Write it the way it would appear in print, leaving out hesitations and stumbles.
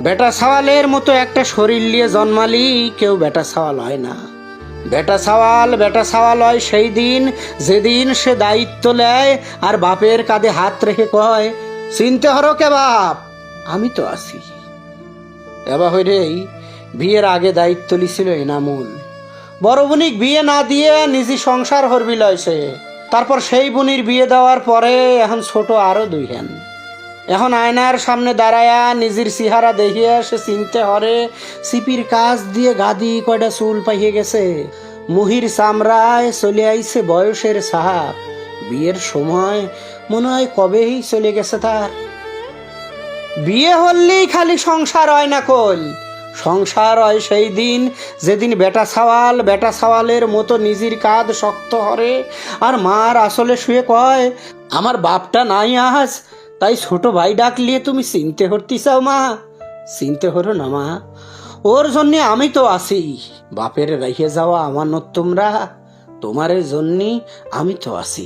বেটা ছাওয়ালের মতো একটা শরীর নিয়ে জন্মালি কেউ বেটা ছাওয়াল হয় না। বেটা ছাওয়াল হয় সেই দিন যেদিন সে দায়িত্ব নেয় আর বাপের কাঁধে হাত রেখে কয়, চিনতে হরো কে বাপ, আমি তো আছি। এবার হইরেই বিয়ের আগে দায়িত্ব লিছিল এনামুল। বড় বুনিক বিয়ে না দিয়ে নিজে সংসার হরবি লয়ছে। তারপর সেই বুনির বিয়ে দেওয়ার পরে এখন ছোট আরো দুই হেন। এখন আয়নার সামনে দাঁড়ায়া নিজের চেহারা দেখিয়া সে চিনতে হরে সিপির কাজ দিয়ে গাদি কয়টা চুল পাইয়ে গেছে, মুহির চামড়ায় চলে আইছে বয়সের সাহাব। বিয়ের সময় মনে হয় কবেই চলে গেছে তার। বিয়ে হলেই খালি সংসার হয় না কল, সংসার হয় সেই দিন যেদিন বেটা ছাওয়ালের মতো নিজের কাঁধ শক্ত হরে আর মার আসলে শুয়ে কয়, আমার বাপটা নাই আজ, তাই ছোট ভাই ডাকলিয়ে তুমি চিনতে হরতি চাও মা, চিনতে হরো না মা, ওর জন্যে আমি তো আছি। বাপের রেখে যাওয়া আমানত তোমরা, তোমার জন্যে আমি তো আছি।